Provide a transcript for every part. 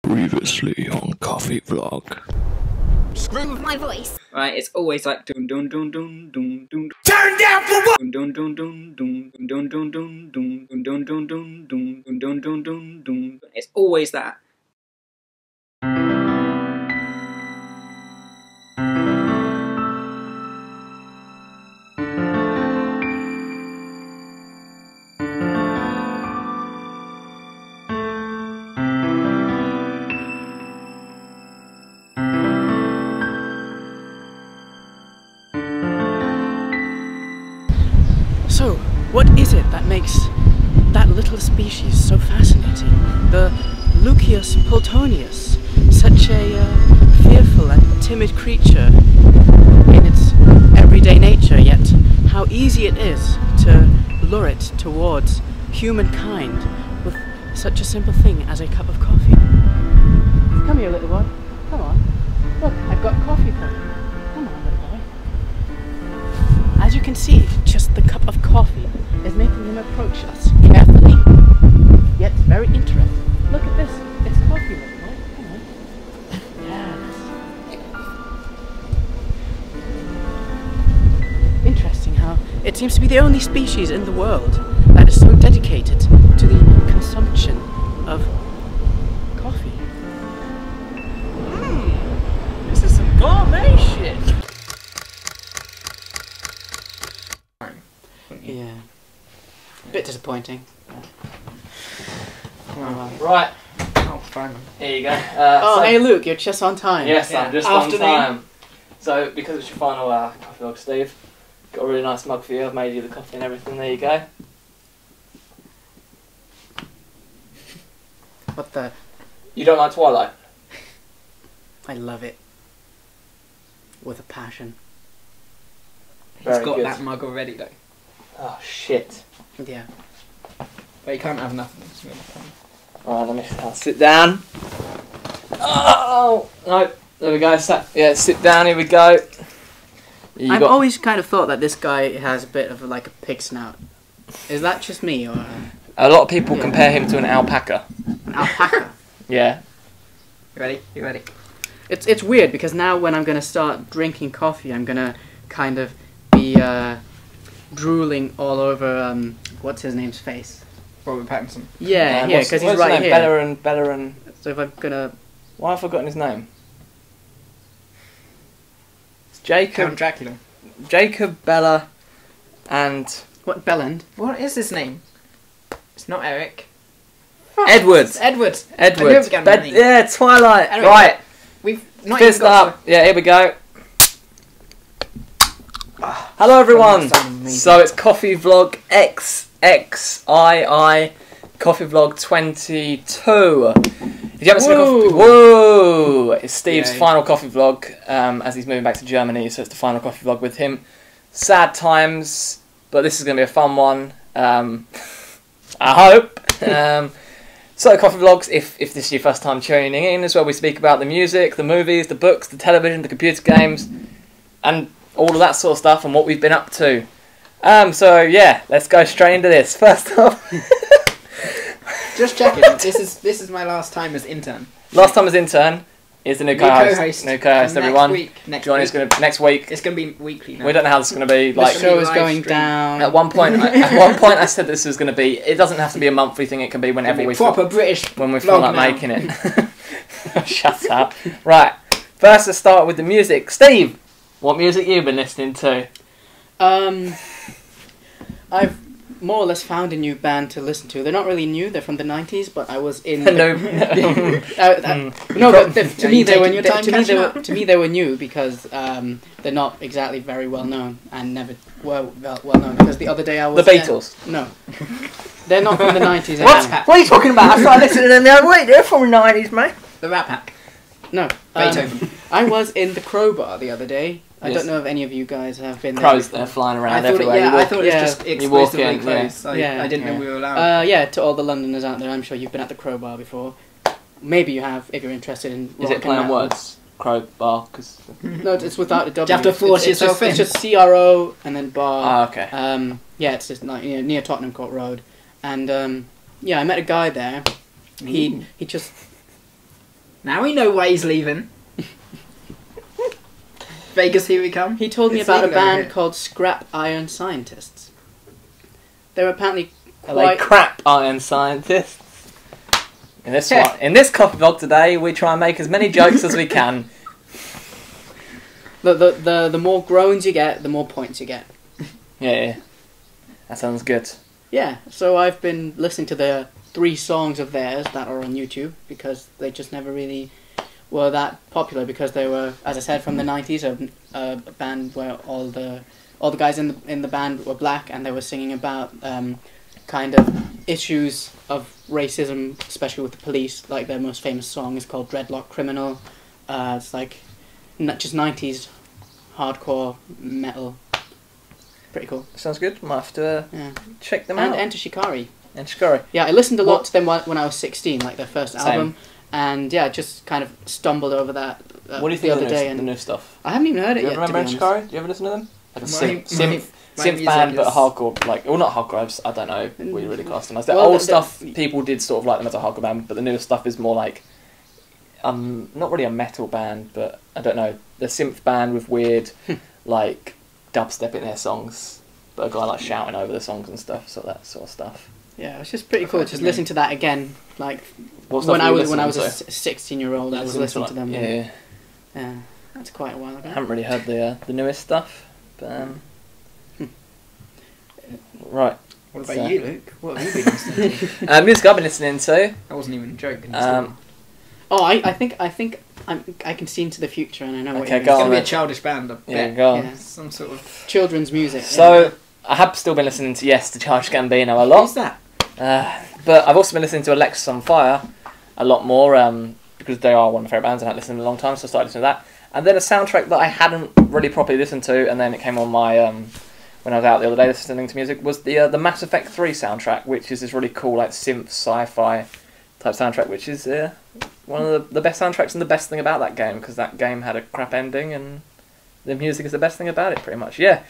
Previously on Coffee Vlog. Screw with my voice. Right, it's always like dun dun dun dun dun dun. Turn down for what? Dun dun dun dun dun dun dun dun dun dun dun dun dun dun dun dun dun dun. It's always that. So, what is it that makes that little species so fascinating? The Lucius pultonius, such a fearful and timid creature in its everyday nature, yet how easy it is to lure it towards humankind with such a simple thing as a cup of coffee. Come here, little boy. Come on. Look, I've got coffee for you. Come on, little boy. As you can see, just the cup of coffee is making him approach us carefully, yet very interested. Look at this. It's coffee, little boy. Come on. Yes. Interesting how it seems to be the only species in the world that is so dedicated to the consumption of coffee. This is some gourmet shit. Yeah. Bit disappointing. Right. Oh, fine. Here you go. Oh, hey Luke, you're just on time. Yes, Yeah. I'm just Afternoon. on time. So, because it's your final coffee log, Steve, got a really nice mug for you. I've made you the coffee and everything. There you go. What the? You don't like Twilight? I love it. With a passion. He's Very got good. that mug already, though. Oh shit. Yeah. But you can't have nothing. Alright, I'll sit down. Oh no, there we go. Sit down. Here we go. I've always kind of thought that this guy has a bit of like a pig snout. Is that just me or A lot of people Yeah. compare him to an alpaca. an alpaca? Yeah. You ready? You ready? It's weird because now when I'm gonna start drinking coffee, I'm gonna kind of be drooling all over what's his name's face. Robert Pattinson. Yeah, yeah, because he's what's his right name? here. Bellerin. So if I'm gonna, Why have I forgotten his name? It's Count Jacob. Dracula. Jacob, Bella, and what Belland? What is his name? It's not Eric. Edward. It's Edward. Edward. I knew it began with an E. Yeah, Twilight. Anyway, Right. We've not Fist even got up. Yeah, here we go. Hello everyone. That sounds amazing. So it's Coffee Vlog XXII. Coffee Vlog 22. If you haven't seen a coffee, whoa! It's Steve's Yay. final coffee vlog as he's moving back to Germany, so it's the final coffee vlog with him. Sad times, but this is going to be a fun one. I hope. So coffee vlogs, if this is your first time tuning in, is where we speak about the music, the movies, the books, the television, the computer games, and all of that sort of stuff, and what we've been up to. So yeah, let's go straight into this. First off, Just checking. This is my last time as intern. last time as intern is the new New co-host. co-host. New co-host, And everyone. Next Johnny's week. gonna next week. It's gonna be weekly now. We don't know how this is gonna be. The Like show is live going stream. down. at one point, I said this was gonna be. It doesn't have to be a monthly thing. It can be whenever It'll be we proper British when we feel vlog like now. making it. Shut up. Right. First, let's start with the music. Steve, what music you been listening to? I've more or less found a new band to listen to. They're not really new. They're from the 90s, but I was in. No. No, but to me you they were taking your time catching up? to me they were new because they're not exactly very well known and never were well known. Because the other day I The was Beatles. No, they're not from the 90s. What? anyway. What are you talking about? I started listening to them the other week. They're from the 90s, mate. The Rat Pack. No, Beethoven. I was in the Crowbar the other day. I Yes. don't know if any of you guys have been Crows there. they're flying I around thought, everywhere. You I walk- thought it yeah. was just You walk exclusively in, yeah. closed. I Yeah. didn't know we were allowed. Yeah, to all the Londoners out there, I'm sure you've been at the Crowbar before. Maybe you have, if you're interested in. Is rock it and playing metal. words? Crowbar? Cause... No, it's without a W. Do you have to force It's yourself just, in? It's just CRO and then bar. Ah, okay. Yeah, it's just like, near Tottenham Court Road, and yeah, I met a guy there. He just Now we know why he's leaving. Vegas, here we come. He told me It's about a legal over band here. called Scrap Iron Scientists. They're apparently Are they quite... crap iron scientists? In this coffee vlog today, we try and make as many jokes as we can. The more groans you get, the more points you get. Yeah. That sounds good. Yeah, so I've been listening to the 3 songs of theirs that are on YouTube because they just never really were that popular because they were, as I said, from the 90s, a band where all the guys in the band were black and they were singing about kind of issues of racism, especially with the police. Like their most famous song is called Dreadlock Criminal. It's like just 90s hardcore metal. Pretty cool. Sounds good. Might have to check them out. And Enter Shikari. And Shikari. Yeah, I listened a lot to them when I was 16, like their first Same. album. And yeah, just kind of stumbled over that What do you the think other of day. the new stuff? I haven't even heard it Do you yet, ever to remember be Shikari? honest. Do you ever listen to them? Like a My synth music band, but is- hardcore. Like, well, not hardcore. I don't know. We really class them as. The Well, old the- stuff, people did sort of like them as a hardcore band, but the newer stuff is more like, not really a metal band, but I don't know. The synth band with weird, like, dubstep in their songs, but a guy like shouting over the songs and stuff, so that sort of stuff. Yeah, it's just pretty cool. I've heard Just them. listening to that again, like What stuff when were I you was a listening to? 16-year-old, I was listening to them. Yeah, Yeah, that's quite a while I ago. haven't really heard the newest stuff, but right. What So- about you, Luke? What have you been listening to? Music I've been listening to. That wasn't even a joke. Oh, I think I can see into the future, and I know what Okay, you're go It's on gonna be a then. childish band. I Yeah, bet. go on. Yeah. Some sort of. children's music. So I have still been listening to to Charles Gambino a lot. Who's that? But I've also been listening to Alexis on Fire a lot more because they are one of my favourite bands and I haven't listened in a long time, so I started listening to that. And then a soundtrack that I hadn't really properly listened to, and then it came on my when I was out the other day listening to music, was the Mass Effect 3 soundtrack, which is this really cool like synth sci-fi type soundtrack, which is one of the best soundtracks and the best thing about that game, because that game had a crap ending and the music is the best thing about it, pretty much. Yeah.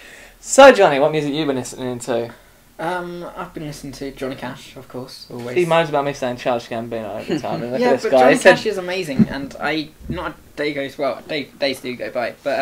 So Johnny, what music have you been listening to? I've been listening to Johnny Cash, of course. Always. He moans about me saying Charles Gambino every time. Look Yeah, at this but guy. Johnny He said- Cash is amazing, and not a day goes days do go by, but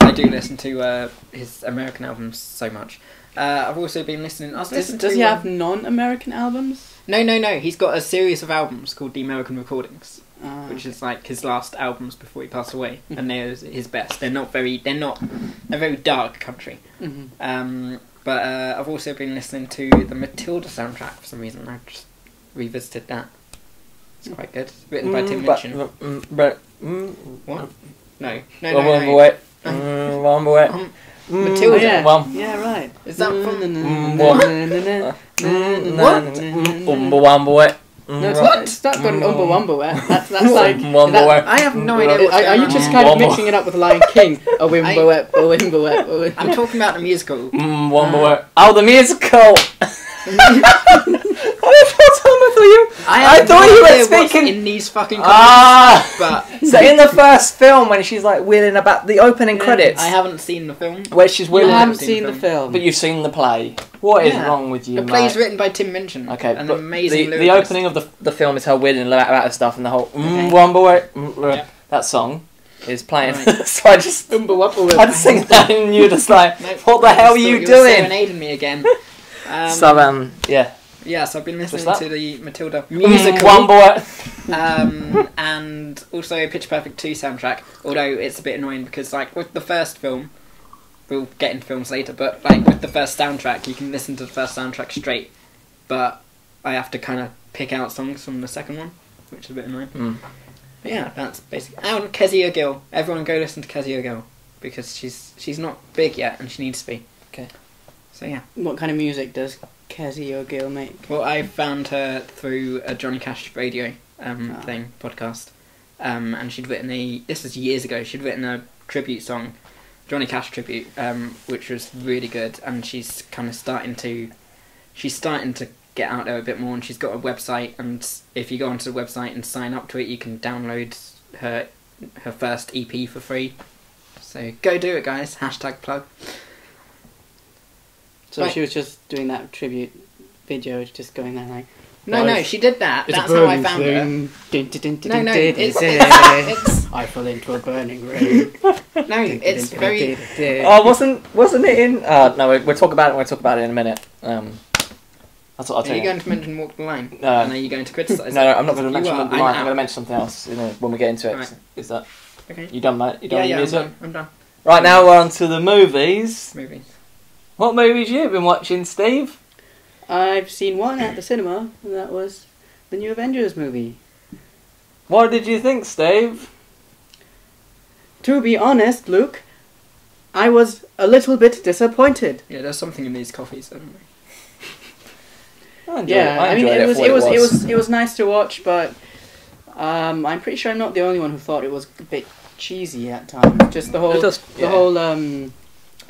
I do listen to his American albums so much. I've also been listening. I was listening Does to, he have non-American albums? No. He's got a series of albums called The American Recordings, which Okay. is like his last albums before he passed away, and they're his best. They're a very dark country. Mhm. But I've also been listening to the Matilda soundtrack for some reason. I just revisited that. It's quite good. It's written by Tim Minchin. What? No. Matilda. Oh, yeah. Well, Yeah, right. Is that from? No, it's not got an Umbawamba. That's like. I have no idea what's Are going you on just here. kind of mixing it up with Lion King? A Wimbawep, a Wimbawep. I'm talking about the musical. Oh, the musical! I thought you were speaking in these fucking Ah! but So in the first film, when she's like wheeling about the opening credits, I haven't seen the film. where she's You wheeling, haven't seen the film. but you've seen the play. What is Yeah. wrong with you, The play's mate? written by Tim Minchin. Okay, an but amazing the lyricist. opening of the film is her wheeling about her stuff, and the whole Yeah. that song is playing. Right. So I just Umbawep. I'd sing that, and you're just like, Nope. what the I hell are just you thought were doing? serenading me again. So yeah, Yeah, so I've been listening that? to the Matilda musical. And also Pitch Perfect 2 soundtrack, although it's a bit annoying because like with the first film, we'll get into films later, but like with the first soundtrack you can listen to the first soundtrack straight, but I have to kind of pick out songs from the second one, which is a bit annoying. But yeah, that's basically. And Kezia Gill, everyone go listen to Kezia Gill, because she's not big yet and she needs to be. Okay. So yeah. What kind of music does Kezia Gill make? Well, I found her through a Johnny Cash radio podcast, and she'd written this was years ago, she'd written a tribute song, Johnny Cash tribute, which was really good, and she's kind of starting to get out there a bit more, and she's got a website, and if you go onto the website and sign up to it, you can download her first EP for free. So go do it, guys. #plug. So Right. she was just doing that tribute video, just going there like, No, she did that. It's That's a how I burning found her. thing. No, it's I fell into a burning ring. no, it's very. Oh, wasn't it in? No, we'll talk about it. We'll talk about it in a minute. That's what I'll Are tell you you. going to mention Walk the Line? No. And are you going to criticise? No, I'm not going to mention You are, the line. I'm I'm going to mention something else when we get into it. Right. Is that Okay. you done, mate? You done with Yeah, music? I'm done. Right, now we're on to the movies. Movies. What movies you been watching, Steve? I've seen one at the cinema, and that was the new Avengers movie. What did you think, Steve? To be honest, Luke, I was a little bit disappointed. Yeah, there's something in these coffees, don't we? I enjoyed Yeah, it. I mean, for what it was nice to watch, but I'm pretty sure I'm not the only one who thought it was a bit cheesy at times. Just the whole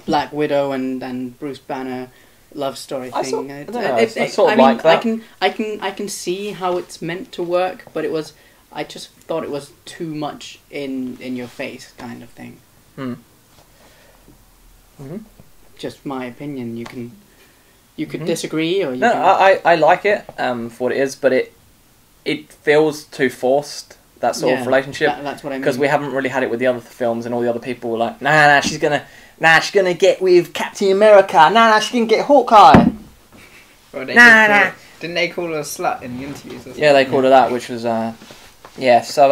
Black Widow and Bruce Banner love story thing. I sort of like that. I can see how it's meant to work, but I just thought it was too much in your face kind of thing. Just my opinion. You could disagree, or I like it for what it is, but it feels too forced. That sort of relationship. That's what I mean. Because we haven't really had it with the other films, and all the other people were like, nah, she's gonna get with Captain America. Nah, she can get Hawkeye. Well, Nah. Didn't they call her a slut in the interviews? Or something? Yeah, they called her that, which was yeah. So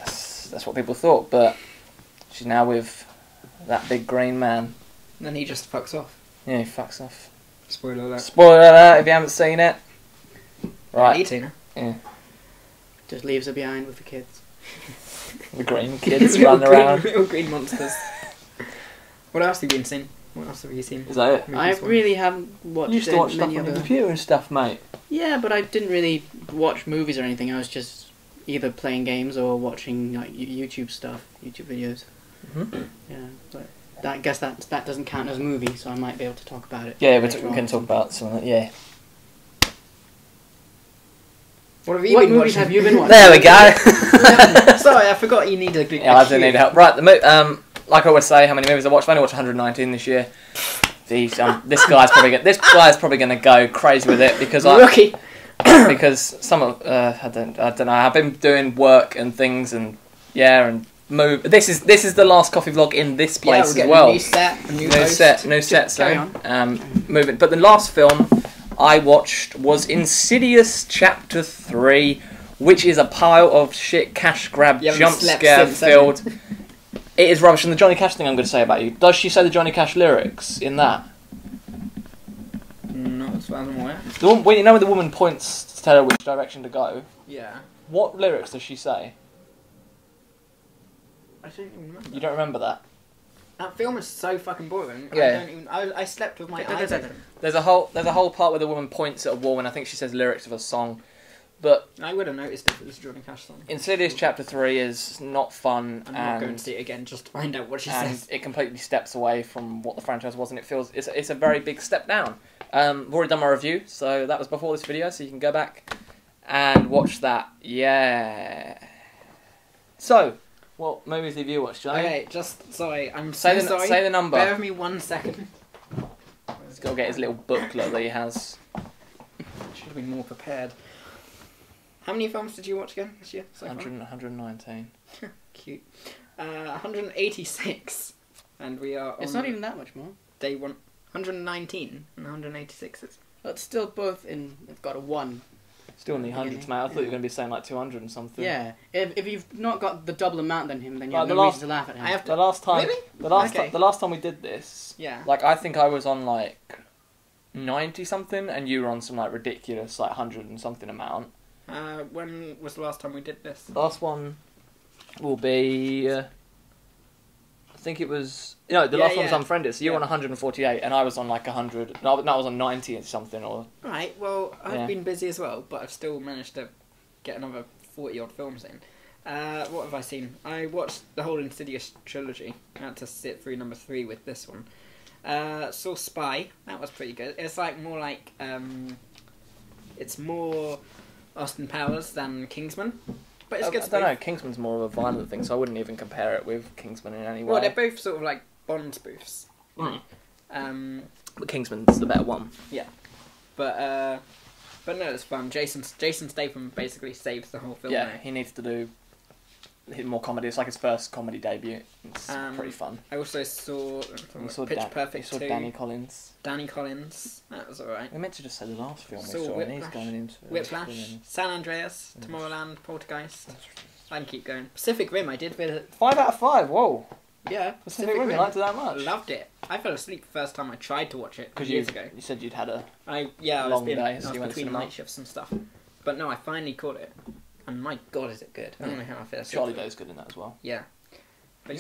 that's what people thought, but she's now with that big green man. And then he just fucks off. Yeah, he fucks off. Spoiler alert. Spoiler alert if you haven't seen it. Right. Eating. Yeah. Just leaves her behind with the kids. The green kids running around. Little green monsters. What else have you been seeing? What else have you seen? Is that it? I really haven't watched You used to watch stuff many on the other... computer and stuff, mate. Yeah, but I didn't really watch movies or anything. I was just either playing games or watching like YouTube stuff, YouTube videos. Yeah, but I guess that doesn't count as a movie, so I might be able to talk about it. Yeah, we later can on. talk about some of that, yeah. What have you What been movies watching? have you been watching? There we go. Sorry, I forgot you needed a good. Yeah, I do need help. Right, like I always say, how many movies I watched? I've only watched 119 this year. This guy's probably gonna go crazy with it because Rookie. because some of I don't know. I've been doing work and things and move. This is the last coffee vlog in this place as well. A new set, a new host. Carry on. Moving. But the last film I watched was Insidious Chapter 3, which is a pile of shit, cash grab, You haven't jump slept scare since, filled. It is rubbish. And the Johnny Cash thing I'm going to say about you. Does she say the Johnny Cash lyrics in that? Not as far as I'm aware. When you know when the woman points to tell her which direction to go, Yeah. what lyrics does she say? I don't even remember. You don't remember that? That film is so fucking boring. Yeah. I slept with my eyes open. There's a whole part where the woman points at a wall and I think she says lyrics of a song. But I would have noticed if it was a Johnny Cash song. Insidious Chapter 3 is not fun I'm not going to see it again just to find out what she and says. it completely steps away from what the franchise was and it feels it's a very big step down. I've already done my review, so that was before this video, so you can go back and watch that. Yeah. So, what movies have you watched, Johnny? Okay, sorry, I'm Say sorry. the number. Bear with me 1 second. He's got to get his little booklet that he has. Should have been more prepared. How many films did you watch again this year? So 119. Cute. 186. And we are on It's not even that much more. day 119 and 186. But still both they've got a 1. Still in the hundreds, mate. I thought you were going to be saying like 200 and something. Yeah. If you've not got the double amount than him, then you Like have the no last- reason to laugh at him. I have to... The last time, Really? the last time we did this, Yeah. like I think I was on like 90 something, and you were on some like ridiculous like 100 and something amount. When was the last time we did this? Last one will be, I think it was, the last one was Unfriended, so you were on 148, and I was on like 100, no, I was on 90 and something, or... Right, well, I've Yeah. been busy as well, but I've still managed to get another 40 odd films in. What have I seen? I watched the whole Insidious trilogy. I had to sit through number 3 with this one. Saw Spy. That was pretty good. It's like more like it's more Austin Powers than Kingsman, but it's good. I don't know. Kingsman's more of a violent thing, so I wouldn't even compare it with Kingsman in any way. Well, they're both sort of like Bond spoofs. Mm. Um, But Kingsman's the better one. Yeah. But no, it's fun. Jason Statham basically saves the whole film. Yeah, though. he needs to do more comedy. It's like his first comedy debut. It's pretty fun. I also saw Pitch Perfect 2. Danny Collins. Danny Collins. That was alright. We meant to just say the last film we Saw saw, and he's Whiplash. going into Whiplash, San Andreas, Tomorrowland, Poltergeist. I can keep going. Pacific Rim, I did visit. 5 out of 5. Whoa. Yeah, Pacific Rim. You liked it that much? Loved it. I fell asleep the first time I tried to watch it Because years ago. You said you'd had a I long day, I so was you went to between cinema. night shifts and stuff. But no, I finally caught it. And my god, is it good. I don't know how I feel. Charlie Day's good in that as well. Yeah. But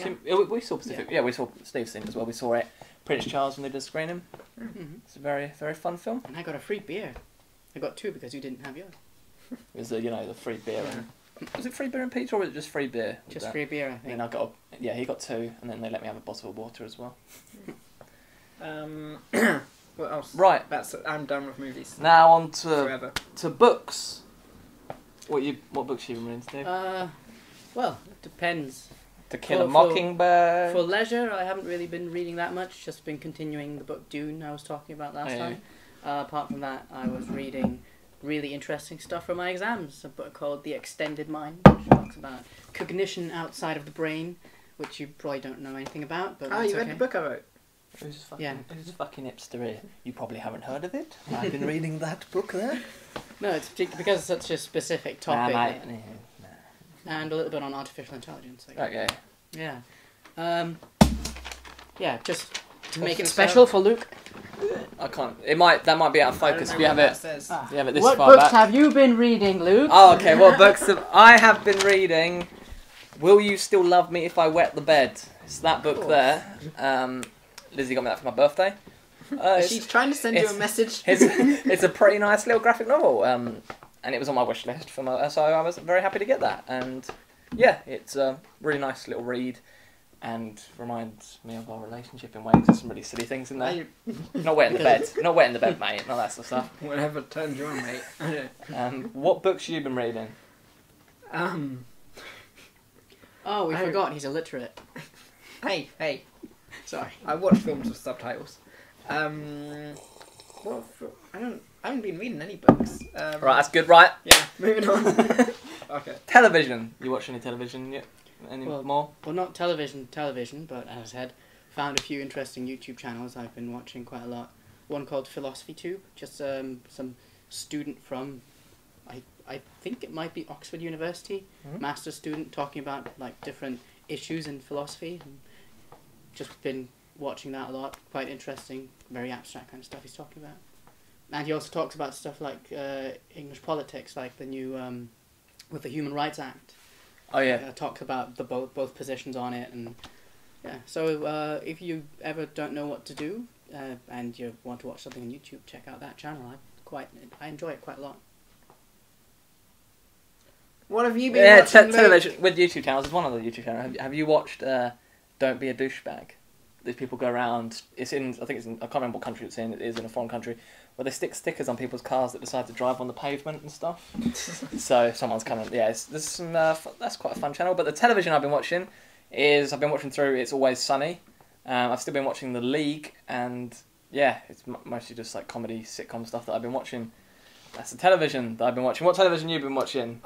We saw Pacific. Yeah, we saw Steve's seen it as well. We saw it. Prince Charles when they did screen him. Mhm. It's a very, very fun film. And I got a free beer. I got 2 because you didn't have yours. It was the free beer. Yeah. And, was it free beer and pizza or was it just free beer? Just free beer, I And think. then he got 2, and then they let me have a bottle of water as well. What else? Right. I'm done with movies. Now on to Forever. books. What books you been reading, Steve? Well, it depends. To Kill a for- Mockingbird. For leisure, I haven't really been reading that much. Just been continuing the book Dune I was talking about last Oh, yeah. time. Apart from that, I was reading really interesting stuff for my exams. A book called The Extended Mind, which talks about cognition outside of the brain, which you probably don't know anything about. But Oh, that's you read okay. the book I wrote? Who's fucking, Yeah. who's fucking hipster here? You probably haven't heard of it. I've been reading that book there. No, it's because it's such a specific topic. Nah, mate. And a little bit on artificial intelligence. I guess. Okay. Yeah. Yeah, just to make it What's special for Luke. I can't. That might be out of focus if you have it. Says. If you have it this What far books back. have you been reading, Luke? Oh, okay. What books have I have been reading? Will You Still Love Me If I Wet the Bed? It's that book there. Lizzie got me that for my birthday. She's trying to send you a message. It's a pretty nice little graphic novel, and it was on my wish list so I was very happy to get that. And yeah, it's a really nice little read, and reminds me of our relationship in ways. There's some really silly things in there. Not wet in the bed, mate. Not that sort of stuff. Whatever turns you on, mate. What books have you been reading? Oh, we forgot he's illiterate. Hey. Sorry. I watch films with subtitles. I haven't been reading any books. Right, that's good. Right, Yeah, moving on. Okay. television. You watch any television yet? Any Well, more? Well, not television, but as I said, found a few interesting YouTube channels I've been watching quite a lot. One called Philosophy Tube, just some student from, I think it might be Oxford University, master's student talking about like different issues in philosophy. And just been watching that a lot. Quite interesting, very abstract kind of stuff he's talking about. And he also talks about stuff like English politics, like the new with the Human Rights Act. Oh yeah. Talks about the both positions on it, and yeah. So if you ever don't know what to do and you want to watch something on YouTube, check out that channel. I enjoy it quite a lot. What have you been watching, Luke? Television with YouTube channels. There's one other YouTube channel. Have you watched Don't Be a Douchebag? These people go around. I think it's in, I can't remember what country it's in. It is in a foreign country where they stick stickers on people's cars that decide to drive on the pavement and stuff. So someone's kind of there's some that's quite a fun channel. But the television I've been watching through It's Always Sunny. I've still been watching The League, and yeah, it's mostly just like comedy sitcom stuff that I've been watching. That's the television that I've been watching. What television have you been watching?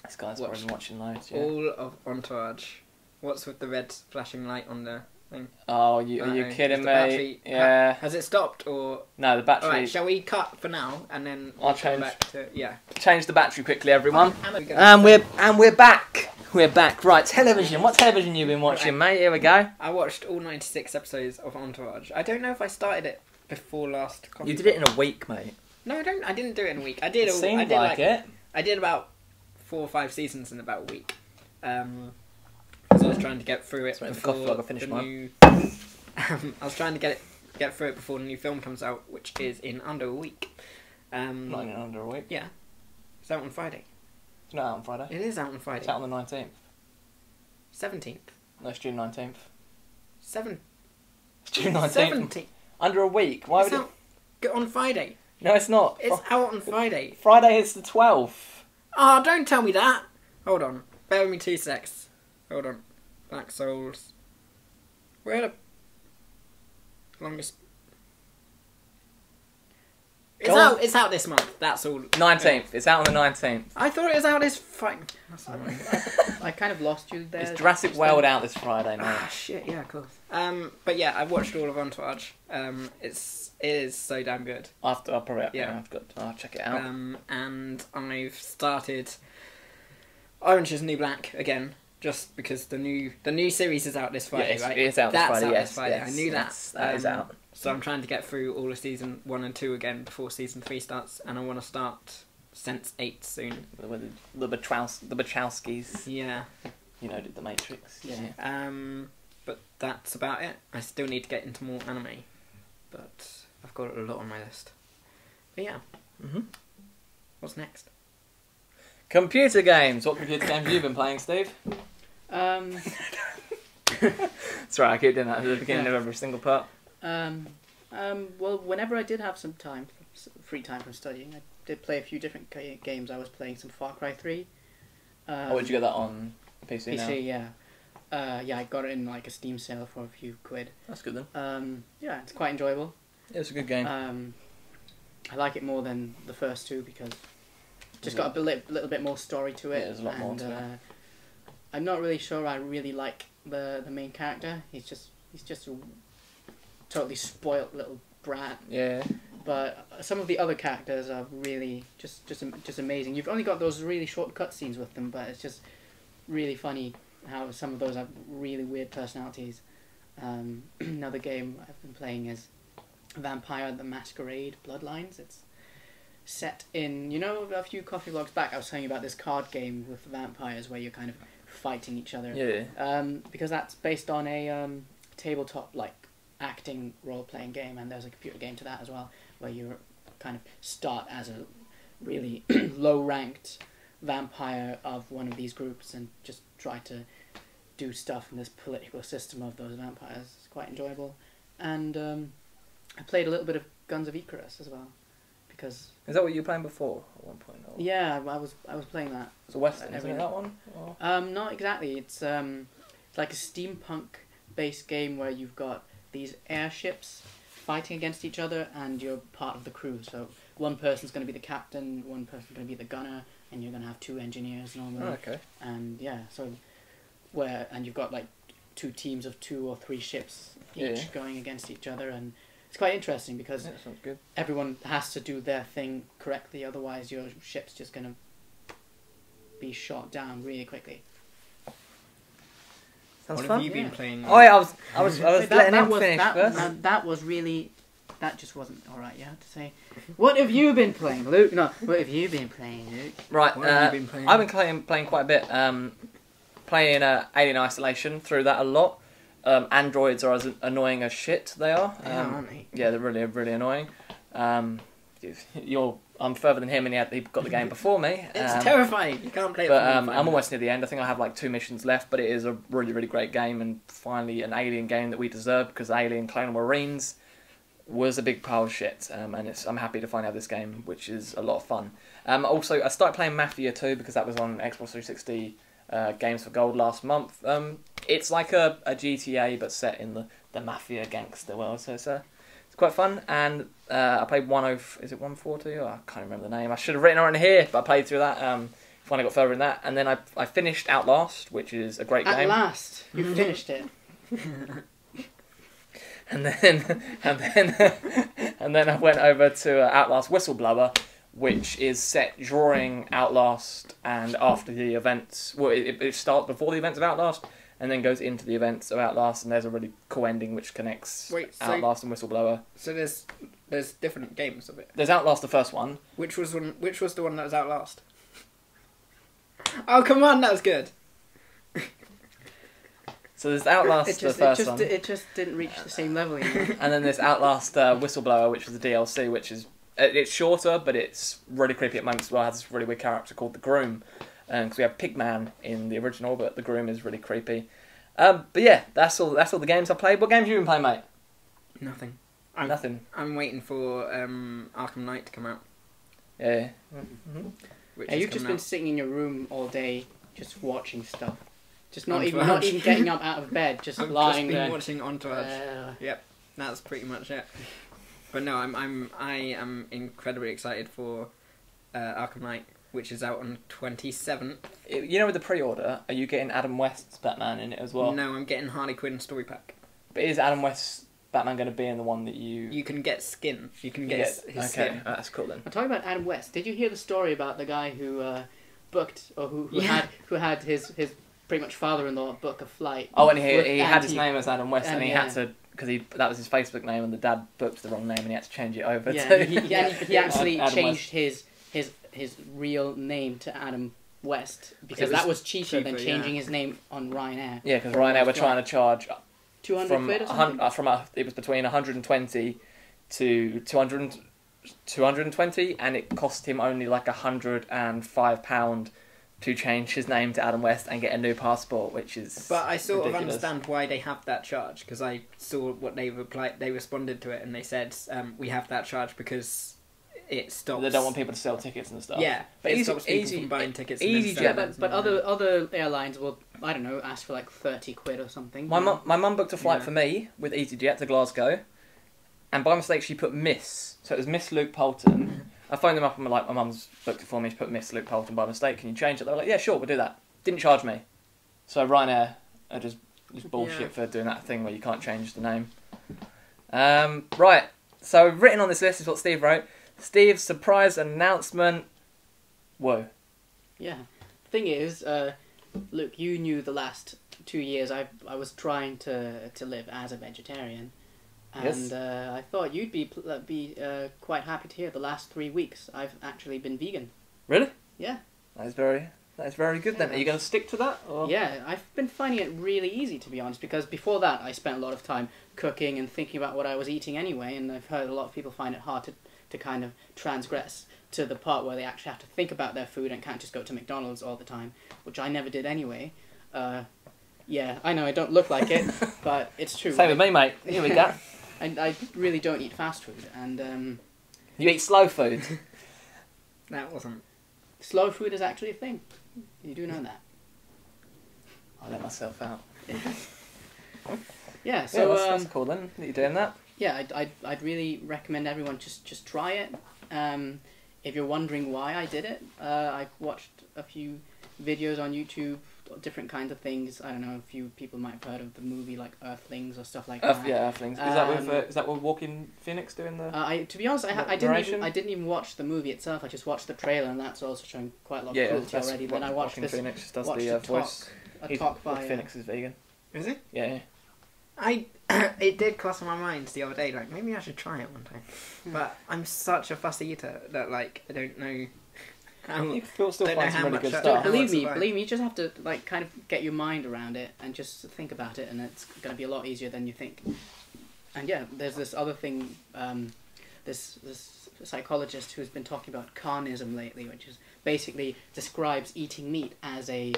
This guy's probably been watching loads. Yeah. All of Entourage. What's with the red flashing light on the thing? Oh, are you kidding me? Battery, Yeah. Has it stopped or? No, the battery. Alright, shall we cut for now and then I'll come change. back to Change the battery quickly, everyone. And we're back. We're back. Right, television. What television you been watching, mate? Here we go. I watched all 96 episodes of Entourage. I don't know if I started it before last. You did it in a week, mate. No, I don't. I didn't do it in a week. I did. It seemed like it. I did about 4 or 5 seasons in about a week. Because I was trying to get through it before the new. I was trying to get through it before the new film comes out, which is in under a week. Not in under a week. Yeah, it's out on Friday. It's not out on Friday. It is out on Friday. It's out on the 19th. 17th. No, it's June 19th. It's June 19th. 17th. Under a week. Why It's would out on Friday. No, it's not. It's out on Friday. Friday is the 12th. Oh, don't tell me that. Hold on. Bear with me 2 secs. Hold on. Black Souls. Where the longest... It's out this month. That's all. 19th. It's out on the 19th. I thought it was out this Friday. I kind of lost you there. It's Jurassic World out this Friday, mate. Ah, shit. Yeah, of course. But yeah, I've watched all of Entourage. It is so damn good. I'll probably Yeah. I'll check it out. And I've started Orange is the New Black again, just because the new series is out this Friday, right? It is out this That's Friday. Out Yes, this Friday. yes, I knew that is out. So I'm trying to get through all of season 1 and 2 again before season 3 starts, and I want to start Sense 8 soon. The Wachowskis. Yeah. You know, did the Matrix. Yeah. But that's about it. I still need to get into more anime, but I've got a lot on my list. But yeah. Mhm. What's next? Computer games. What computer games have you been playing, Steve? Sorry, I keep doing that at the beginning of every single part. Well, whenever I did have some time, free time from studying, I did play a few different games. I was playing some Far Cry 3. Did you get that on PC now? PC, yeah. Yeah, I got it in like a Steam sale for a few quid. That's good then. Yeah, it's quite enjoyable. Yeah, it's a good game. I like it more than the first two because it's just got a little bit more story to it. Yeah, there's a lot more to it. I'm not really sure I really like the main character. He's just a totally spoilt little brat. Yeah. But some of the other characters are really just amazing. You've only got those really short cutscenes with them, but it's just really funny how some of those have really weird personalities. Another game I've been playing is Vampire the Masquerade Bloodlines. It's set in, a few coffee vlogs back I was telling you about this card game with vampires where you're kind of fighting each other. Yeah. Because that's based on a tabletop like acting role-playing game, and there's a computer game to that as well where you kind of start as a really low-ranked vampire of one of these groups and just try to do stuff in this political system of those vampires. It's quite enjoyable. And I played a little bit of Guns of Icarus as well, because... Is that what you were playing before at one point? Or? Yeah, I was playing that. It's a Western, isn't it, that one? Or? Not exactly. It's like a steampunk-based game where you've got these airships fighting against each other and you're part of the crew. So one person's going to be the captain, one person's going to be the gunner, and you're going to have two engineers normally. Oh, okay. And yeah, and you've got like two teams of 2 or 3 ships each going against each other, and it's quite interesting because that sounds good. Everyone has to do their thing correctly, otherwise your ship's just going to be shot down really quickly. Sounds what fun. have you been playing? Oh yeah, I was letting him finish first. That just wasn't alright, you had to say. What have you been playing, Luke? No, what have you been playing, Luke? Right, What have you been playing? I've been playing quite a bit. Playing Alien Isolation, through that a lot. Androids are as annoying as shit, they are. Aren't they? Yeah, they're really, really annoying. I'm further than him, and he got the game before me. It's terrifying. You can't play it. But I'm almost near the end. I think I have like 2 missions left, but it is a really, really great game, and finally an Alien game that we deserve, because Alien Colonial Marines was a big pile of shit, and I'm happy to finally have this game, which is a lot of fun. Also, I started playing Mafia 2 because that was on Xbox 360 Games for Gold last month. It's like a GTA, but set in the Mafia gangster world, so it's quite fun. And I played 140? Oh, I can't remember the name. I should have written it on here, but I played through that. Finally got further in that, and then I finished Outlast, which is a great game. At last, you finished it. And then I went over to Outlast Whistleblower, which is set during Outlast and after the events. Well, it starts before the events of Outlast and then goes into the events of Outlast, and there's a really cool ending which connects Outlast and Whistleblower. So there's different games of it. There's Outlast, the first one. Which was the one that was Outlast? Oh come on, that was good. So there's Outlast, the first one. It just didn't reach the same level. And then there's Outlast Whistleblower, which was the DLC, which is it's shorter, but it's really creepy at moments as well. It has this really weird character called the Groom, because we have Pigman in the original, but the Groom is really creepy. But yeah, that's all the games I played. What games have you been playing, mate? Nothing. Nothing. I'm waiting for Arkham Knight to come out. Yeah. Which You've just been sitting in your room all day, just watching stuff. Just not even getting up out of bed, just lying there. I've just been watching Entourage. Yep, that's pretty much it. But no, I am incredibly excited for Arkham Knight, which is out on 27th. You know, with the pre-order, are you getting Adam West's Batman in it as well? No, I'm getting Harley Quinn story pack. But is Adam West's Batman going to be in the one that you... You can get skin. You can get his skin. Okay, that's cool then. I'm talking about Adam West. Did you hear the story about the guy who booked, or who had his pretty much father-in-law book a flight? Oh, and he had his name as Adam West, and he yeah. had to, because that was his Facebook name, and the dad booked the wrong name, and he had to change it over Yeah, to... he actually Adam changed West. his real name to Adam West because was that was cheaper than cheaper, changing his name on Ryanair. Yeah, because Ryanair were trying to charge 200 quid or something? it was between 120 to 220, and it cost him only like £105 to change his name to Adam West and get a new passport, which is But I sort ridiculous. of understand why they have that charge, because I saw what they replied. They responded to it and they said, we have that charge because it stops... They don't want people to sell tickets and stuff. Yeah, but it easy, stops people easy, from buying tickets. EasyJet. But other airlines will, I don't know, ask for like 30 quid or something. My mum booked a flight for me with EasyJet to Glasgow, and by mistake she put Miss, so it was Miss Luke Poulton. I phoned them up and I'm like, my mum's booked it for me, she put Miss Luke Poulton by mistake, can you change it? They were like, yeah, sure, we'll do that. Didn't charge me. So Ryanair are just bullshit for doing that thing where you can't change the name. Right, so written on this list is what Steve wrote. Steve's surprise announcement. Whoa. Yeah. The thing is, Luke, you knew the last 2 years I was trying to live as a vegetarian. And Yes. I thought you'd be quite happy to hear the last 3 weeks I've actually been vegan. Really? Yeah. That is very good then. Are you going to stick to that? Or? Yeah, I've been finding it really easy, to be honest, because before that I spent a lot of time cooking and thinking about what I was eating anyway, and I've heard a lot of people find it hard to kind of transgress to the part where they actually have to think about their food and can't just go to McDonald's all the time, which I never did anyway. Yeah, I know I don't look like it, but it's true. Same with me, mate. Here we go. I really don't eat fast food, and You eat slow food. That wasn't... slow food is actually a thing. You do know that. I'll let myself out. Yeah, so that's cool then, that you're doing that. yeah, I'd really recommend everyone just try it. If you're wondering why I did it, I watched a few videos on YouTube, different kinds of things. I don't know, a few people might have heard of the movie like Earthlings or stuff like that. Yeah, Earthlings. Is that with Walking Phoenix doing the? To be honest, I didn't even watch the movie itself. I just watched the trailer, and that's also showing quite a lot of cruelty already. Then I watched Walking Phoenix does watched the a voice. talk by Phoenix is vegan. Is it? Yeah. It did cross my mind the other day, like, maybe I should try it one time. But I'm such a fussy eater that, like, I don't know how... You still don't know find how some really much good I- stuff. how Believe I'd me, survive. you just have to like kind of get your mind around it and just think about it, and it's going to be a lot easier than you think. And yeah, there's this other thing, this psychologist who's been talking about carnism lately, which is basically describes eating meat as a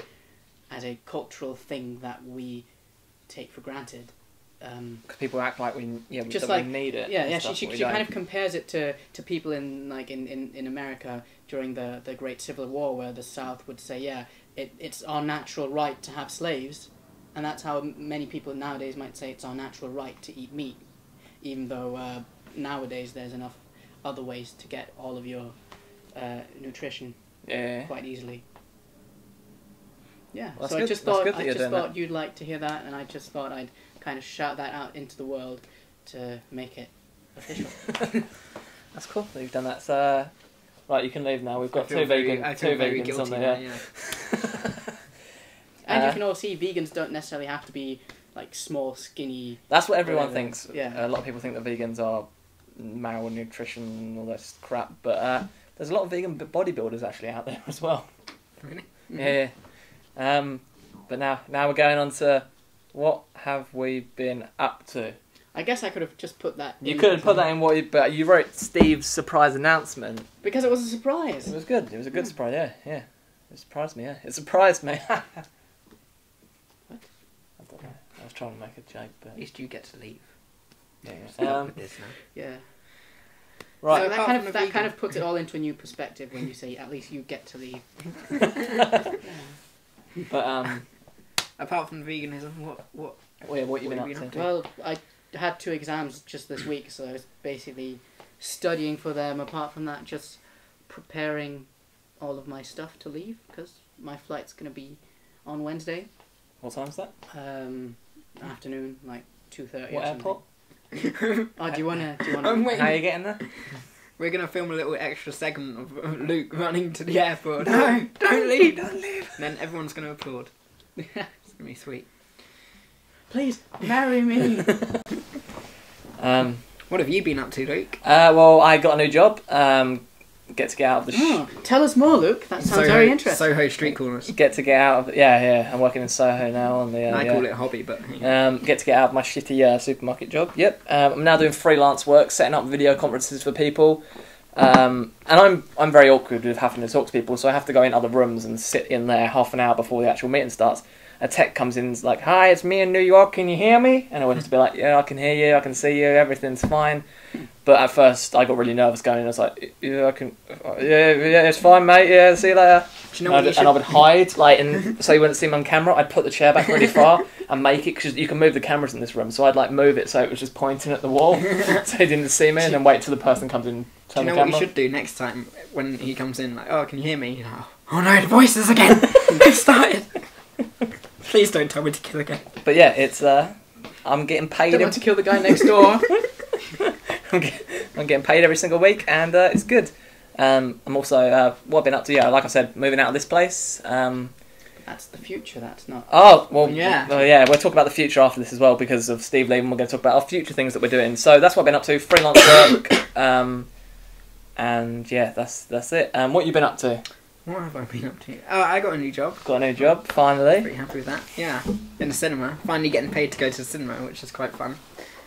cultural thing that we take for granted. Because people act like we Just that like we need it. Yeah, and yeah. stuff, She but we kind don't. of compares it to people in America during the Great Civil War, where the South would say, yeah, it's our natural right to have slaves, and that's how many people nowadays might say it's our natural right to eat meat, even though nowadays there's enough other ways to get all of your nutrition quite easily. Yeah, Well, so I good. just That's thought good that you're doing that. you'd like to hear that, and I just thought I'd kind of shout that out into the world to make it official. That's cool that you've done that. So, right, you can leave now. We've got I feel very vegans guilty on now, there. yeah. And you can all see vegans don't necessarily have to be like small, skinny. That's what everyone Whatever. thinks. Yeah. A lot of people think that vegans are malnutrition and all this crap, but there's a lot of vegan bodybuilders actually out there as well. Really? Yeah. But now we're going on to what have we been up to? I guess I could have just put that. You in could have put that in but you wrote Steve's surprise announcement. because it was a surprise. It was good. It was a good surprise. Yeah. It surprised me. Yeah, it surprised me. What? I don't know. I was trying to make a joke, but At least you get to leave. yeah. Stop with this now. Yeah. Right. So that apart kind from of the vegan- puts it all into a new perspective when you say at least you get to leave. But Apart from veganism, what what you been What up have you to? been up Well, had 2 exams just this week, so I was basically studying for them. Apart from that, just preparing all of my stuff to leave, because my flight's going to be on Wednesday. What time's that? Afternoon, like 2:30. What airport? Oh, do you wanna? I'm waiting. How are you getting there? We're gonna film a little extra segment of Luke running to the airport. No, don't leave, don't leave. And then everyone's gonna applaud. It's gonna be sweet. Please marry me. What have you been up to, Luke? Well, I got a new job. Get to get out of the. Tell us more, Luke. That sounds very interesting. Soho street corners. Get to get out of. Yeah. I'm working in Soho now on the. I call it a hobby, but. Get to get out of my shitty supermarket job. Yep. I'm now doing freelance work, setting up video conferences for people. And I'm very awkward with having to talk to people, so I have to go in other rooms and sit in there half an hour before the actual meeting starts. A tech comes in and is like, "Hi, it's me in New York, can you hear me?" And I want to be like, "Yeah, I can hear you, I can see you, everything's fine." But at first I got really nervous going in. I was like, "Yeah, I can, yeah, it's fine, mate, yeah, see you later." Do you know and I would hide, like, so you wouldn't see me on camera. I'd put the chair back really far and make it, because you can move the cameras in this room, so I'd like move it so it was just pointing at the wall, so he didn't see me, and then wait till the person comes in, turn the camera. Do you know what you should do next time when he comes in, like, "Oh, can you hear me?" You know, "Oh no, the voices again! It started!" Please don't tell me to kill again. But yeah, it's, I'm getting paid. Don't want to kill the guy next door. I'm getting paid every single week, and it's good. I'm also, what I've been up to, like I said, moving out of this place. That's the future, that's not... Oh, well, yeah. We'll talk about the future after this as well, because of Steve leaving. We're going to talk about our future things that we're doing. So that's what I've been up to, freelance work. And yeah, that's it. What have you been up to? What have I been up to? Oh, I got a new job. Got a new job, finally. Pretty happy with that. Yeah, in the cinema. Finally getting paid to go to the cinema, which is quite fun.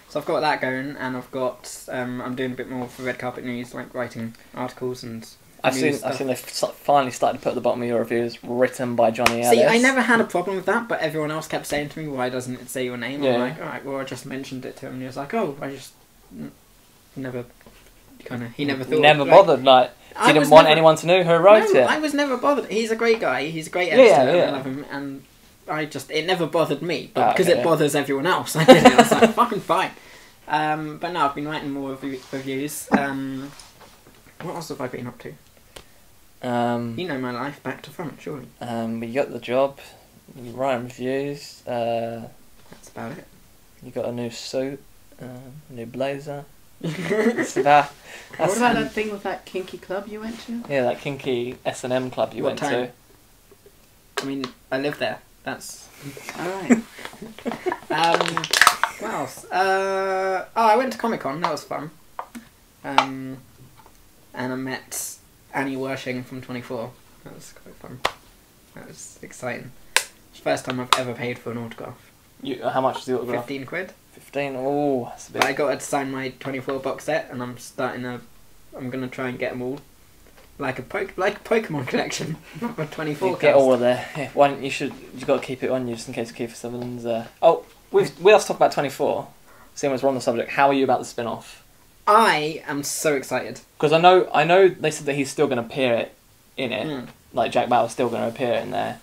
So I've got that going, and I've got I'm doing a bit more for Red Carpet News, like writing articles and. I've seen they finally started to put at the bottom of your reviews, written by Johnny Ellis. See, I never had a problem with that, but everyone else kept saying to me, "Why doesn't it say your name?" Yeah. I'm like, "Alright, well, I just mentioned it to him," and he was like, "Oh, I just never he never thought." Never bothered, like. Didn't want anyone to know who wrote it. I was never bothered. He's a great guy. He's a great editor. Yeah. I love him, and it never bothered me, but Oh, because okay. it bothers everyone else, I did it. I was like, fucking fine. But no, I've been writing more reviews. What else have I been up to? You know my life back to front, surely. You got the job. You write reviews. That's about it. You got a new suit, a new blazer. That's about. What about that thing with that kinky club you went to? Yeah, that kinky S&M club you What went time? to. I mean, I live there. That's Alright. what else? I went to Comic-Con. That was fun. And I met Annie Wershing from 24. That was quite fun. That was exciting. It's the first time I've ever paid for an autograph. How much is the autograph? 15 quid. 15. Oh, that's a bit. But I got her to sign my 24 box set, and I'm gonna try and get them all, like a Pokemon collection of a 24. You get all of there. Yeah, why don't you've got to keep it on you just in case Kiefer Sutherland's there. Oh, we have to talk about 24. Seeing as we're on the subject, how are you about the spin-off? I am so excited. Because I know they said that he's still going to appear in it. Mm. Like Jack Bauer's still going to appear in there.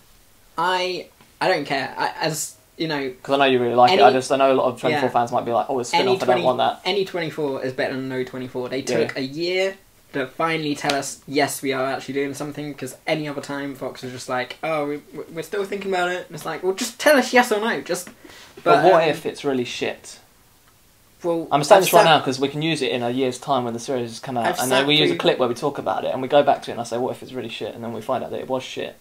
I don't care. As you know, because I know you really like it. I know a lot of 24 fans might be like, "Oh, it's spin-off. I don't want that." Any 24 is better than no 24. They took a year to finally tell us, yes, we are actually doing something. Because any other time, Fox was just like, "Oh, we're still thinking about it." And it's like, well, just tell us yes or no. But what if it's really shit? Well, I'm saying this right now because we can use it in a year's time when the series has come out, and then we use a clip where we talk about it, and we go back to it, and I say, "What if it's really shit?" And then we find out that it was shit.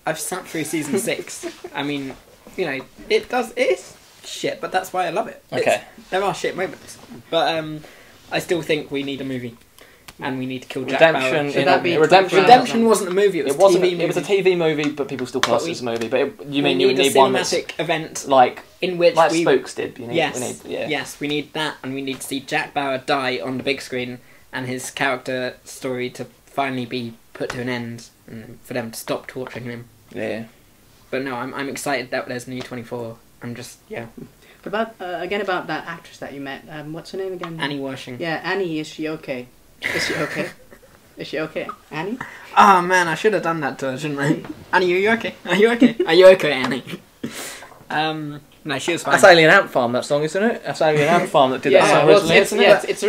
I've sat through season 6. I mean, you know, it is shit, but that's why I love it. Okay. There are shit moments, but I still think we need a movie, and we need to kill Jack Bauer. Redemption wasn't a movie. It was a TV movie. It was a TV movie, but people still class it as a movie. But you need one cinematic event like in which Spooks did. Yes, we need that, and we need to see Jack Bauer die on the big screen, and his character story to finally be put to an end, and for them to stop torturing him. Yeah. But no, I'm excited that there's a new 24. I'm just About about that actress that you met. What's her name again? Annie Wershing. Yeah, Annie. Is she okay? Is she okay? Is she okay, Annie? Oh man, I should have done that to her, shouldn't I? Annie, are you okay? Are you okay? Are you okay, Annie? No, she was fine. That's Alien Ant Farm, that song, isn't it? That's Alien Ant Farm that did that song originally, isn't it? It's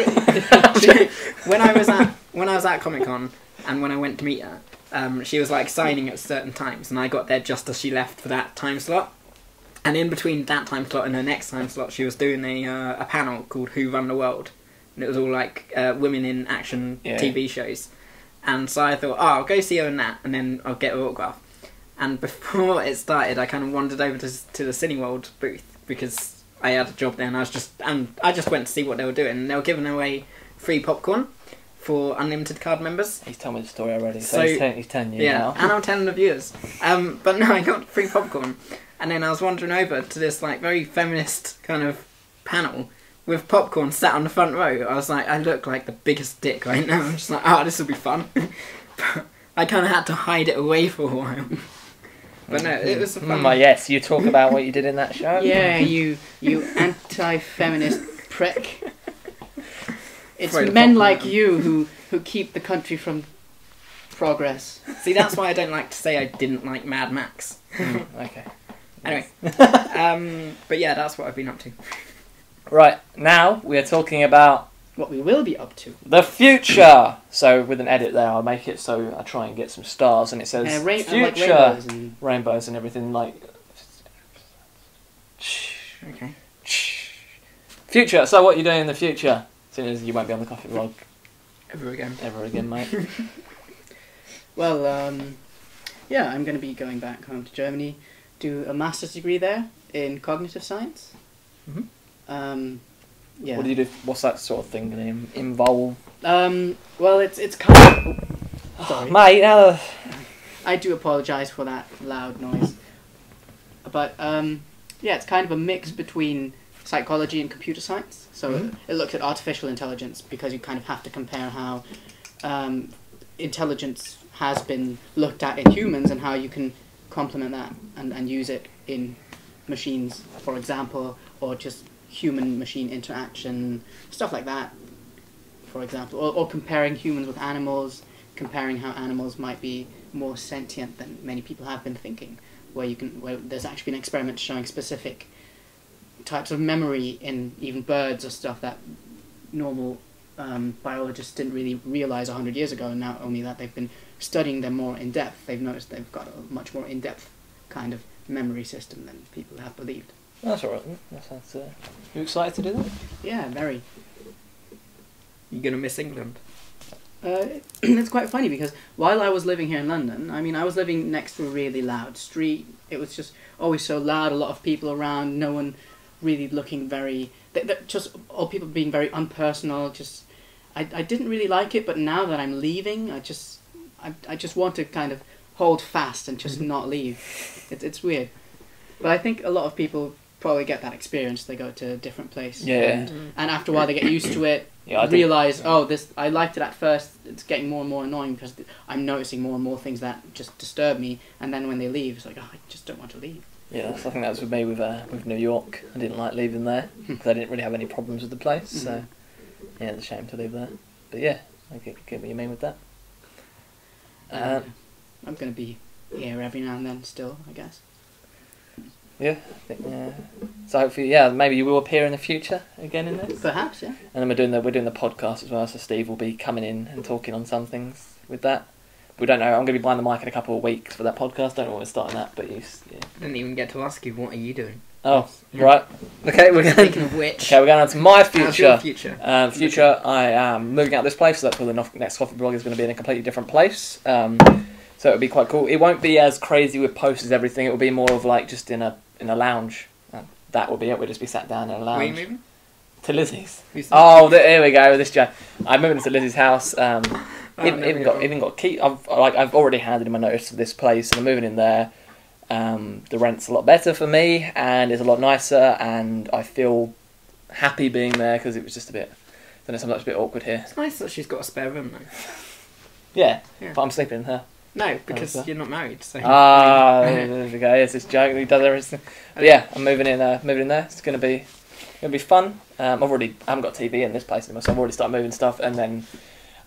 when I was at Comic Con and when I went to meet her, she was like signing at certain times, and I got there just as she left for that time slot. And in between that time slot and her next time slot, she was doing a panel called "Who Run the World," and it was all like women in action TV shows. And so I thought, I'll go see her in that, and then I'll get her autograph. And before it started, I kind of wandered over to the Cineworld booth because I had a job there, and I just went to see what they were doing. And they were giving away free popcorn for unlimited card members. He's told me the story already, so he's telling you now. And I'm telling the viewers. But no, I got free popcorn, and then I was wandering over to this like very feminist kind of panel with popcorn sat on the front row. I was like, I look like the biggest dick right now. I'm just like, this will be fun. But I kind of had to hide it away for a while. But no, it was fun. Yes, you talk about what you did in that show. Yeah, you anti-feminist prick. It's men like you who keep the country from progress. See, that's why I don't like to say I didn't like Mad Max. Okay. Anyway, but yeah, that's what I've been up to. Right, now we are talking about what we will be up to. The future! So with an edit there, I'll make it so I try and get some stars, and it says future, like rainbows and everything like... Okay. Future, so what are you doing in the future? As soon as you won't be on the coffee vlog. Ever again, mate. Well, yeah, I'm going to be going back home to Germany, do a master's degree there in cognitive science. Mm-hmm. Yeah. What do you do? What's that sort of thing going to involve? Well, it's kind of... sorry. Mate, I do apologise for that loud noise. But, yeah, it's kind of a mix between psychology and computer science. So it looks at artificial intelligence because you kind of have to compare how intelligence has been looked at in humans and how you can complement that and use it in machines, for example, or just human-machine interaction, stuff like that, for example, or comparing humans with animals, comparing how animals might be more sentient than many people have been thinking, where there's actually been experiments showing specific types of memory in even birds or stuff that normal biologists didn't really realize 100 years ago, and now only that they've been studying them more in depth, they've noticed they've got a much more in-depth kind of memory system than people have believed. That's alright then. That sounds, you excited to do that? Yeah, very. You gonna miss England? It's quite funny because while I was living here in London, I mean, I was living next to a really loud street. It was just always so loud, a lot of people around, no one really looking very... just all people being very unpersonal, just... I didn't really like it, but now that I'm leaving, I just want to kind of hold fast and just not leave. It's weird. But I think a lot of people probably get that experience. They go to a different place. Yeah. And after a while they get used to it, realise, I liked it at first, it's getting more and more annoying because I'm noticing more and more things that just disturb me, and then when they leave, it's like, I just don't want to leave. Yeah, I think that was with me with New York. I didn't like leaving there because I didn't really have any problems with the place, so yeah, it's a shame to leave there. But yeah, I get what you mean with that. I'm going to be here every now and then still, I guess. Yeah, I think, so hopefully, maybe you will appear in the future again in this. Perhaps, yeah. And then we're doing the podcast as well, so Steve will be coming in and talking on some things with that. We don't know. I'm going to be buying the mic in a couple of weeks for that podcast. Don't know when we're starting that, but I didn't even get to ask you, what are you doing? Oh, right. Okay, we're going. Speaking of which, okay, we're going on to my future. How's your future? Future, I am moving out of this place, so that's where the next coffee blog is going to be in a completely different place. So it'll be quite cool. It won't be as crazy with posts as everything. It will be more of like just in a lounge. That will be it. We'll just be sat down in a lounge. Where are you moving? To Lizzie's. Here we go. This Joe. I'm moving to Lizzie's house. Even got key. I've already handed in my notice to this place, and I'm moving in there. The rent's a lot better for me, and it's a lot nicer, and I feel happy being there because it was just a bit. I don't know, sometimes it's a bit awkward here. It's nice that she's got a spare room though. Yeah, but I'm sleeping in her. No, because you're not married. So. There we go. Yes, this joke. He does everything. But yeah, I'm moving in there. It's gonna be fun. I haven't got TV in this place anymore, so I've already started moving stuff, and then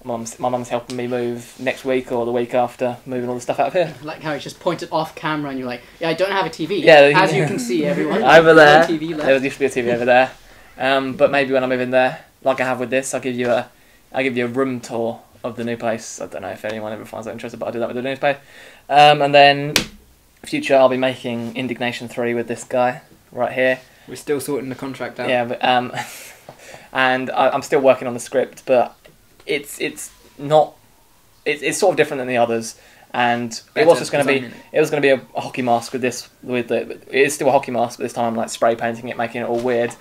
My mum's helping me move next week or the week after, moving all the stuff out of here. I like how it's just pointed off camera and you're like, yeah, I don't have a TV. Yeah, as you can see, everyone. Over there. No TV left. There used to be a TV over there. But maybe when I move in there, like I have with this, I'll give you a room tour of the new place. I don't know if anyone ever finds that interested, but I'll do that with the new place. And then, future, I'll be making Indignation 3 with this guy right here. We're still sorting the contract out. Yeah, but and I'm still working on the script, but it's not. It's sort of different than the others, and it was just going to be. It was going to be a hockey mask with this. It is still a hockey mask, but this time I'm like spray painting it, making it all weird,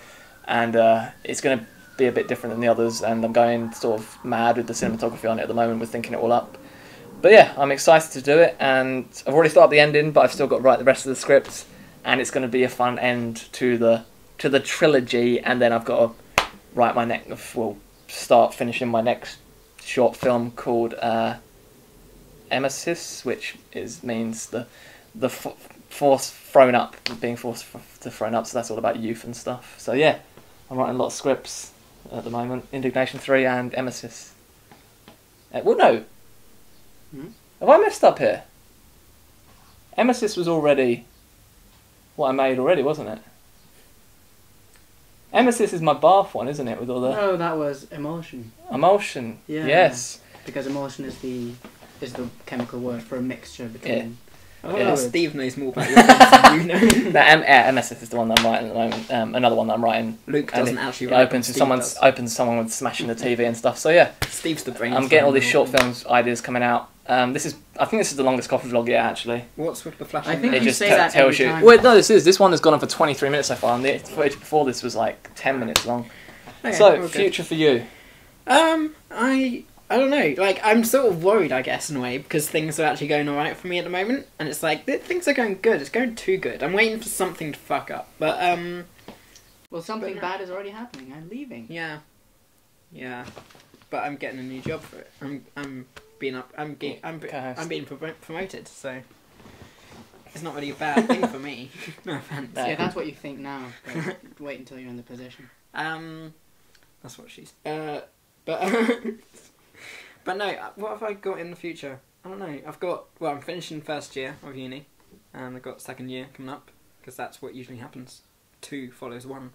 and it's going to be a bit different than the others. And I'm going sort of mad with the cinematography on it at the moment, with thinking it all up. But yeah, I'm excited to do it, and I've already started the ending, but I've still got to write the rest of the script, and it's going to be a fun end to the trilogy, and then I've got to write my start finishing my next short film called Emesis, which means the force thrown up, being forced to thrown up. So that's all about youth and stuff. So yeah, I'm writing a lot of scripts at the moment. Indignation 3 and Emesis. Well, no. Have I messed up here? Emesis was already what I made already, wasn't it? Emesis is my bath one, isn't it? With all the No, that was emulsion. Emulsion. Yeah. Yes. Because emulsion is the chemical word for a mixture between. Oh, Steve knows more about your things than you know. Emesis is the one that I'm writing at the moment. Another one that I'm writing. Luke doesn't actually It write. opens someone with smashing the TV and stuff. So yeah, Steve's the brain. I'm getting all these short films ideas coming out. I think this is the longest coffee vlog yet, actually. What's with the flash? I think it you just say that tells every you. time. Well, no, this one has gone on for 23 minutes so far, and the footage before this was like 10 minutes long. Okay, So okay. future for you. I don't know. Like, I'm sort of worried, I guess, in a way, because things are actually going alright for me at the moment, and it's like things are going good. It's going too good. I'm waiting for something to fuck up, but Well, something bad is already happening. I'm leaving. yeah, but I'm getting a new job for it. I'm being promoted, so it's not really a bad thing for me. No offense. Yeah, that's what you think now. But wait until you're in the position. That's what she's. But no, what have I got in the future? I don't know. I'm finishing first year of uni, and I've got second year coming up, because that's what usually happens. 2 follows 1.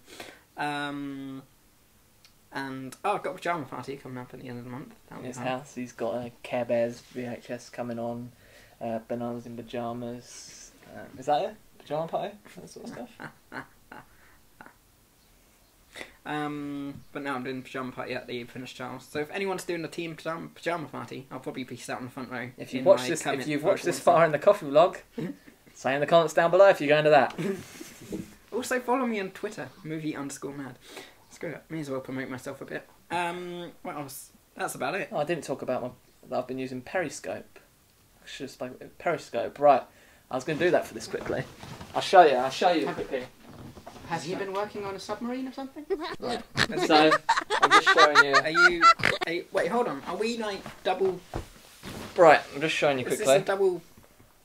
And I've got a pyjama party coming up at the end of the month. In his house, he's got a Care Bears VHS coming on, Bananas in Pyjamas. Is that it? Pyjama party? That sort of stuff? But now I'm doing pyjama party at the finished Charles. So if anyone's doing a team pyjama party, I'll probably be sat on the front row. If you've watched this far in the coffee vlog, say in the comments down below if you're going to that. Also follow me on Twitter, movie_mad. Screw it, may as well promote myself a bit. What else? That's about it. Oh, I didn't talk about that I've been using Periscope. I should have spoken Periscope. Right, I was going to do that for this quickly. I'll show you quickly. Has he been working on a submarine or something? Right. So I'm just showing you. Are you wait, hold on. Are we like double? Right, I'm just showing you quickly. Is this a double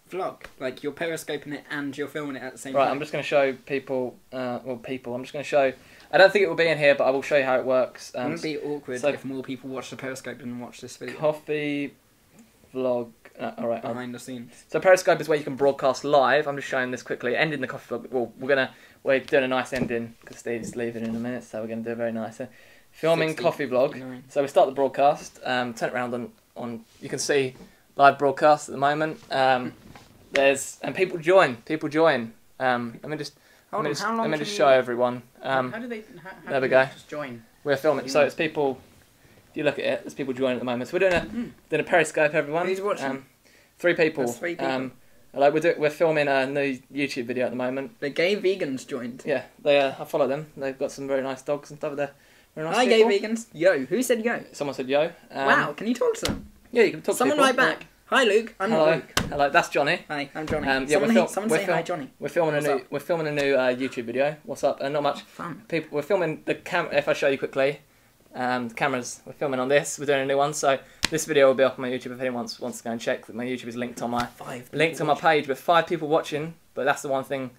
vlog? Like you're periscoping it and you're filming it at the same time? Right, I'm just going to show people. I'm just going to show. I don't think it will be in here, but I will show you how it works. It would be awkward if more people watch the Periscope than watch this video. Coffee vlog. Alright. Behind the scenes. So Periscope is where you can broadcast live. I'm just showing this quickly. Ending the coffee vlog. Well, we're doing a nice ending because Steve's leaving in a minute, so we're going to do a very nice filming 60, coffee vlog. 59. So we start the broadcast. Turn it around on. You can see live broadcast at the moment. And people join. Let me just show everyone. How do they? How there we do go. they just join? We're filming. So it's people. If you look at it, there's people joining at the moment. So we're doing a Periscope, everyone. Who's watching? 3 people. That's 3 people. We're filming a new YouTube video at the moment. The gay vegans joined. Yeah, I follow them. They've got some very nice dogs and stuff there. Very nice Hi, people. gay vegans. Yo, who said yo? Someone said yo. Wow, can you talk to them? Yeah, you can talk Someone to people. write back. Hi, Luke. I'm Hello. not Luke. Hello, that's Johnny. Hi, I'm Johnny. Yeah, someone say hi, Johnny. We're filming What's up? We're filming a new YouTube video. What's up? Not much. Fun. People. We're filming the If I show you quickly, the cameras. We're filming on this. We're doing a new one. So this video will be up on my YouTube if anyone wants to go and check. That my YouTube is linked on my page. But 5 people watching. But that's the one thing.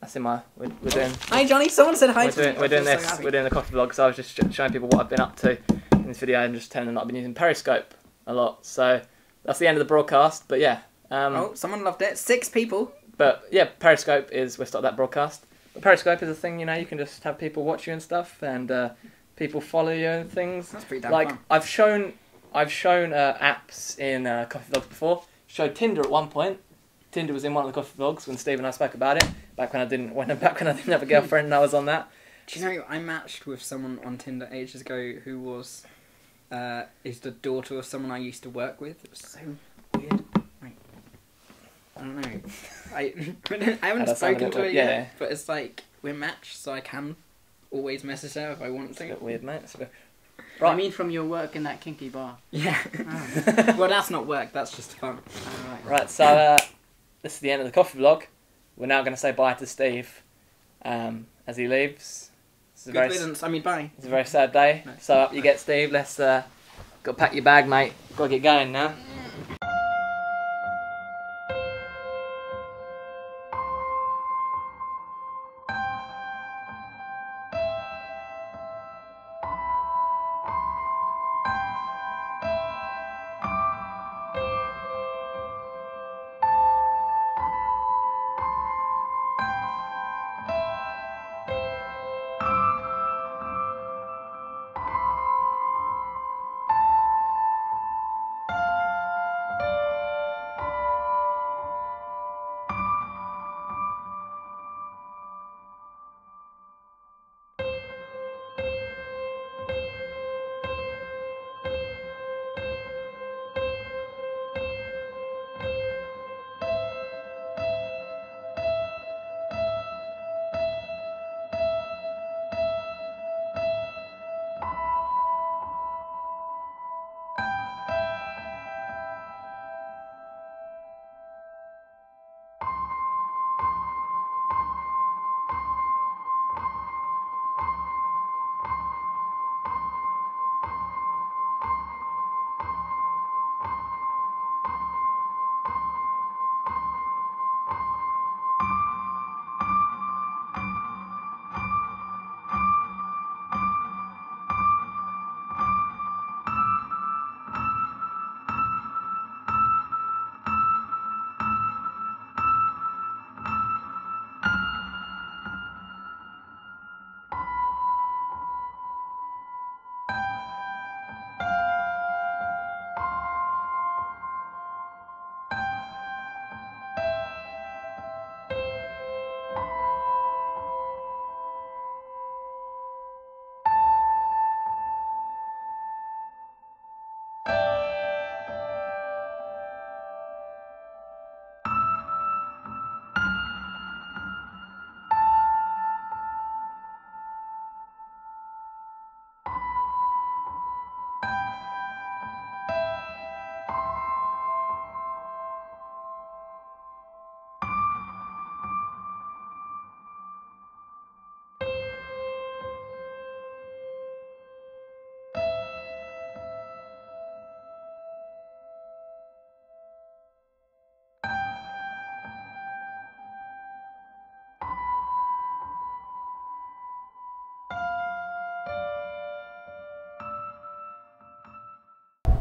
That's in my. We're doing. Hi, Johnny. Someone said hi to me. We're doing I feel this. so happy. We're doing the coffee vlog. So I was just showing people what I've been up to in this video, I'm just telling them that I've been using Periscope a lot. So that's the end of the broadcast. But yeah. Oh, someone loved it. 6 people. But yeah, Periscope is, we'll stop that broadcast. But Periscope is a thing, you know, you can just have people watch you and stuff, and people follow you and things. That's pretty damn like, fun. I've shown apps in coffee vlogs before. Showed Tinder at one point. Tinder was in one of the coffee vlogs when Steve and I spoke about it. Back when I didn't have a girlfriend and I was on that. Do you know, I matched with someone on Tinder ages ago who was, is the daughter of someone I used to work with. It was so weird. I don't know. I haven't spoken to her yet, but it's like, we're matched, so I can always message her if I want It's to. a bit weird, mate. It's a bit... Right. I mean, from your work in that kinky bar. Yeah. Oh. Well, that's not work, that's just fun. Right, so this is the end of the coffee vlog. We're now going to say bye to Steve as he leaves. It's a Good riddance, I mean, bye. It's a very sad day. No. So up you get, Steve. Let's go pack your bag, mate. Got to get going now.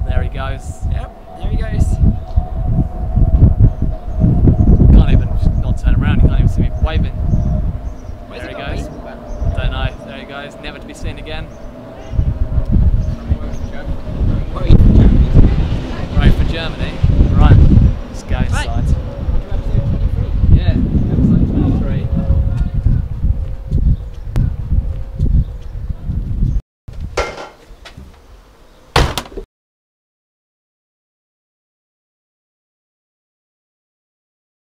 There he goes. Yep, there he goes. Can't even not turn around. He can't even see me waving. Where's There he got a goes. baseball bat? Don't know. There he goes. Never to be seen again. Worried for Germany. Right for Germany. Right. Let's go inside.